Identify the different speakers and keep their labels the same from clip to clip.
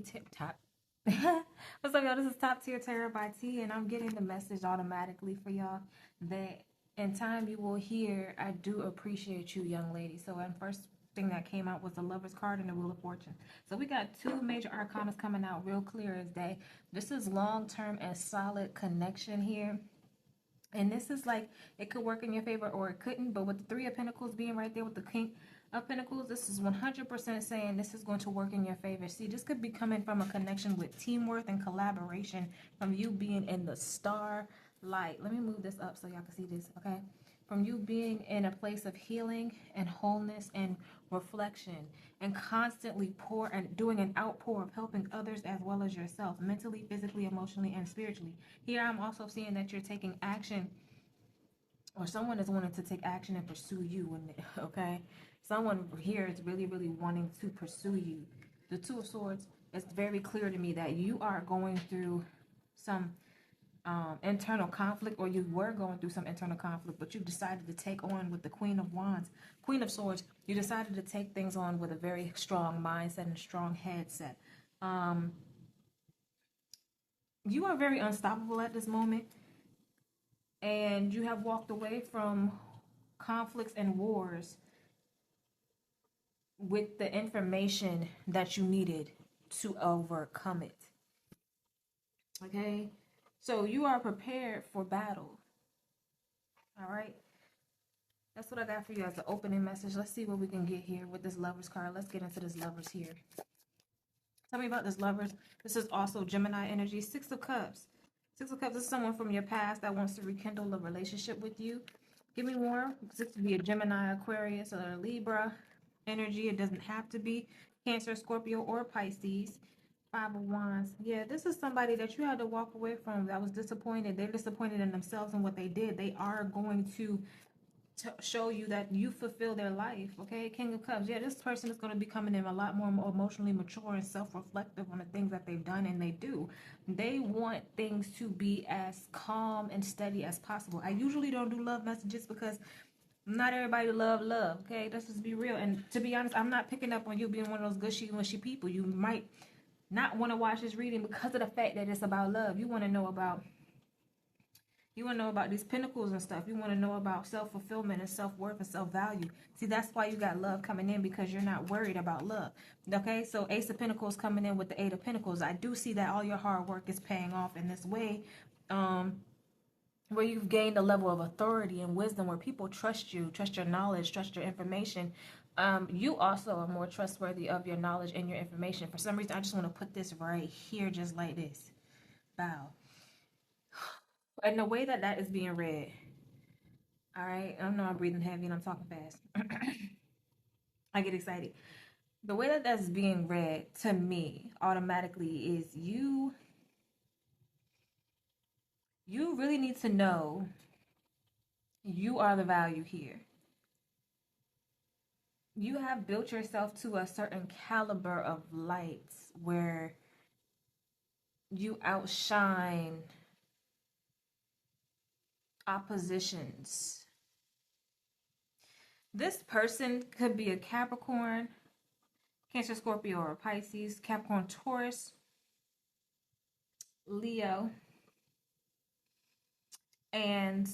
Speaker 1: Top. What's up, y'all? This is Top Tier Tarot by T, and I'm getting the message automatically for y'all that in time you will hear, I do appreciate you, young lady. So, the first thing that came out was the Lover's card and the Wheel of Fortune. So, we got two major arcanas coming out real clear as day. This is long-term and solid connection here. And this is like, it could work in your favor or it couldn't, but with the Three of Pentacles being right there with the King of Pentacles, this is 100% saying this is going to work in your favor. See, this could be coming from a connection with teamwork and collaboration, from you being in the star light. Let me move this up so y'all can see this, okay? From you being in a place of healing and wholeness and reflection, and constantly doing an outpour of helping others as well as yourself, mentally, physically, emotionally, and spiritually. Here I'm also seeing that you're taking action, or someone is wanting to take action and pursue you, okay? Someone here is really, really wanting to pursue you. The Two of Swords, it's very clear to me that you are going through some internal conflict, or you were going through some internal conflict, but you decided to take on with the Queen of Wands, Queen of Swords. You decided to take things on with a very strong mindset and strong headset. You are very unstoppable at this moment, and you have walked away from conflicts and wars with the information that you needed to overcome it. Okay? So you are prepared for battle. All right? That's what I got for you as the opening message. Let's see what we can get here with this Lovers card. Let's get into this Lovers here. Tell me about this Lovers. This is also Gemini energy. Six of Cups. Six of Cups is someone from your past that wants to rekindle a relationship with you. Give me more. This could be a Gemini, Aquarius, or a Libra energy. It doesn't have to be Cancer, Scorpio, or Pisces. Five of Wands. Yeah, this is somebody that you had to walk away from that was disappointed. They're disappointed in themselves and what they did. They are going to show you that you fulfill their life. Okay, King of Cups. Yeah, this person is going to be coming in a lot more emotionally mature and self-reflective on the things that they've done, and they do. They want things to be as calm and steady as possible. I usually don't do love messages because not everybody love, okay? Let's just be real. And to be honest, I'm not picking up on you being one of those gushy people. You might not want to watch this reading because of the fact that it's about love. You want to know about these pentacles and stuff. You want to know about self-fulfillment and self-worth and self-value. See, that's why you got love coming in, because you're not worried about love. Okay, so Ace of Pentacles coming in with the Eight of Pentacles. I do see that all your hard work is paying off in this way, where you've gained a level of authority and wisdom, where people trust you, trust your knowledge, trust your information. You also are more trustworthy of your knowledge and your information. For some reason, I just want to put this right here, just like this. Bow. And the way that that is being read, all right, I know I'm breathing heavy and I'm talking fast. I get excited. The way that that's being read to me automatically is you really need to know you are the value here. You have built yourself to a certain caliber of light where you outshine oppositions. This person could be a Capricorn, Cancer, Scorpio, or Pisces, Capricorn, Taurus, Leo, and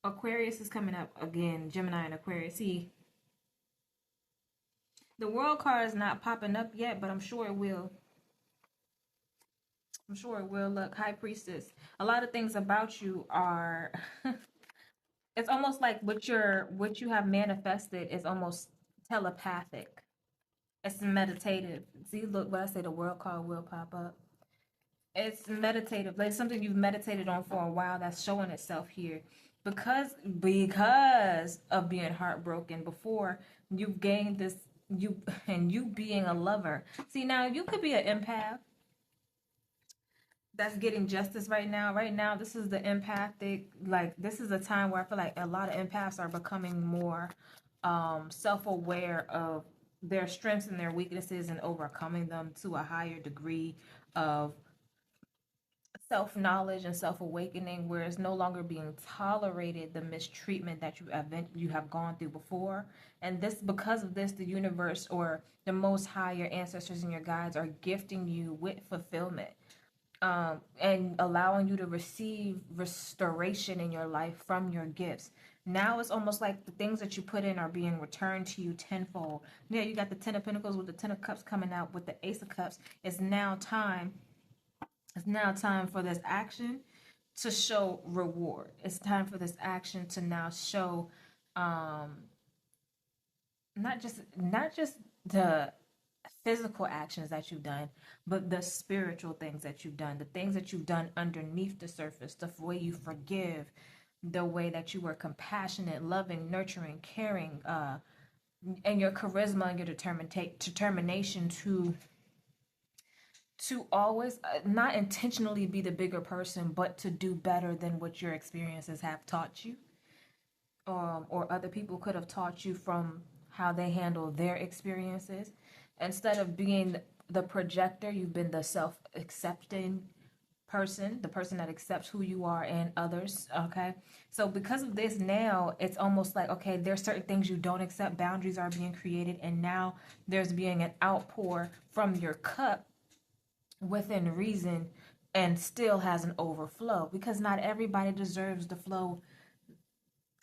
Speaker 1: Aquarius is coming up again. Gemini and Aquarius. See, the World card is not popping up yet, but I'm sure it will. I'm sure it will. Look, High Priestess. A lot of things about you are it's almost like what you have manifested is almost telepathic. It's meditative. See, look, what I say, the World card will pop up. It's meditative. Like something you've meditated on for a while that's showing itself here. Because of being heartbroken before, you've gained this, you being a lover. See, now you could be an empath that's getting justice right now. Right now, this is the empathic, like this is a time where I feel like a lot of empaths are becoming more self-aware of their strengths and their weaknesses and overcoming them to a higher degree of self-knowledge and self-awakening, where it's no longer being tolerated the mistreatment that you have gone through before. And this, because of this, the universe or the most high, your ancestors and your guides are gifting you with fulfillment, and allowing you to receive restoration in your life from your gifts. Now it's almost like the things that you put in are being returned to you tenfold. Yeah, you got the Ten of Pentacles with the Ten of Cups coming out with the Ace of Cups. It's now time for this action to show reward. It's time for this action to now show, not just the physical actions that you've done, but the spiritual things that you've done, the things that you've done underneath the surface, the way you forgive, the way that you were compassionate, loving, nurturing, caring, and your charisma and your determination to always, not intentionally be the bigger person, but to do better than what your experiences have taught you, or other people could have taught you from how they handle their experiences. Instead of being the projector, you've been the self-accepting person, the person that accepts who you are and others. Okay, so because of this, now it's almost like, okay, there's certain things you don't accept, boundaries are being created, and now there's being an outpour from your cup within reason, and still has an overflow, because not everybody deserves the flow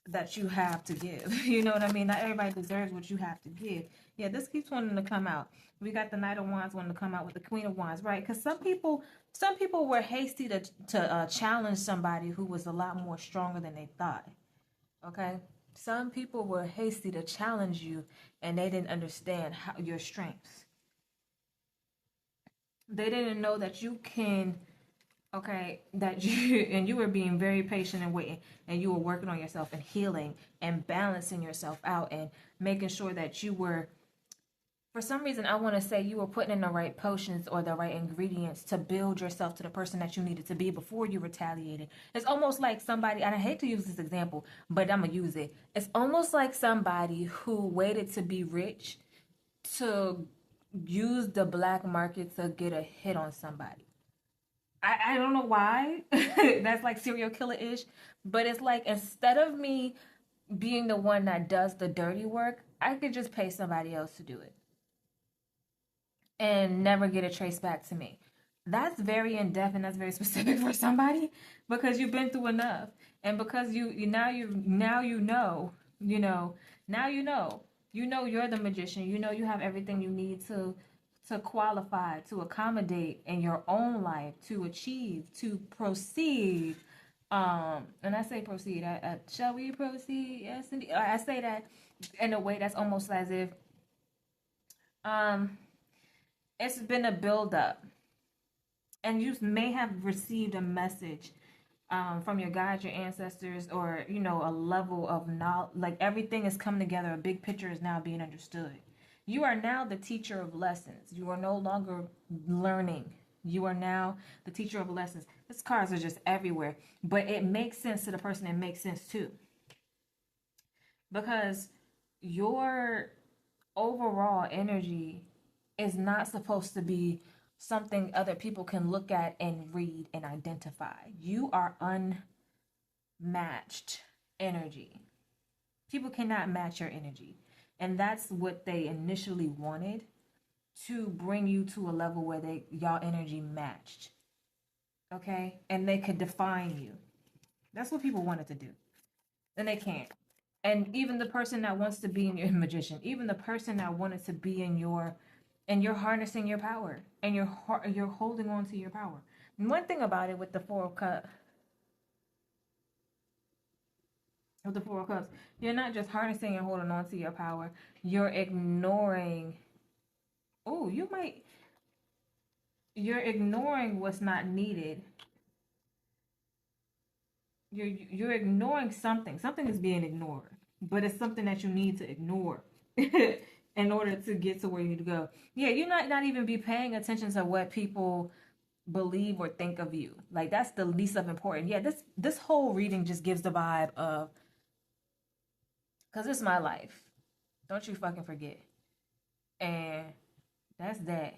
Speaker 1: that you have to give. You know what I mean? Not everybody deserves what you have to give. Yeah, this keeps wanting to come out. We got the Knight of Wands wanting to come out with the Queen of Wands, right? Because some people were hasty to challenge somebody who was a lot more stronger than they thought. Okay, some people were hasty to challenge you, and they didn't understand your strengths. They didn't know that you can, okay, that you and you were being very patient and waiting, and you were working on yourself and healing and balancing yourself out and making sure that you were, for some reason, I want to say you were putting in the right potions or the right ingredients to build yourself to the person that you needed to be before you retaliated. It's almost like somebody, and I hate to use this example, but I'm gonna use it. It's almost like somebody who waited to be rich to use the black market to get a hit on somebody. I don't know why. That's like serial killer ish. But it's like, instead of me being the one that does the dirty work, I could just pay somebody else to do it and never get a trace back to me. That's very in depth and that's very specific for somebody, because you've been through enough, and because now you know you're the magician. You know you have everything you need to qualify, to accommodate in your own life, to achieve, to proceed. And I say proceed. Shall we proceed? Yes, indeed. I say that in a way that's almost as if um it's been a build up, and you may have received a message from your guides, your ancestors, or a level of knowledge. Like, everything is coming together. A big picture is now being understood. You are now the teacher of lessons. You are no longer learning. You are now the teacher of lessons. These cards are just everywhere, but it makes sense to the person. It makes sense too, because your overall energy is not supposed to be something other people can look at and read and identify. You are unmatched energy. People cannot match your energy. And that's what they initially wanted, to bring you to a level where y'all energy matched. Okay? And they could define you. That's what people wanted to do. And they can't. And even the person that wants to be in your magician, even the person that wanted to be in your, and you're harnessing your power, and you're holding on to your power. And one thing about it with the Four of Cups, you're not just harnessing and holding on to your power. You're ignoring. Oh, You're ignoring what's not needed. You're ignoring something. Something is being ignored, but it's something that you need to ignore in order to get to where you need to go. Yeah, you might not even be paying attention to what people believe or think of you. Like, that's the least of important. Yeah, this whole reading just gives the vibe of, because it's my life. Don't you fucking forget. And that's that.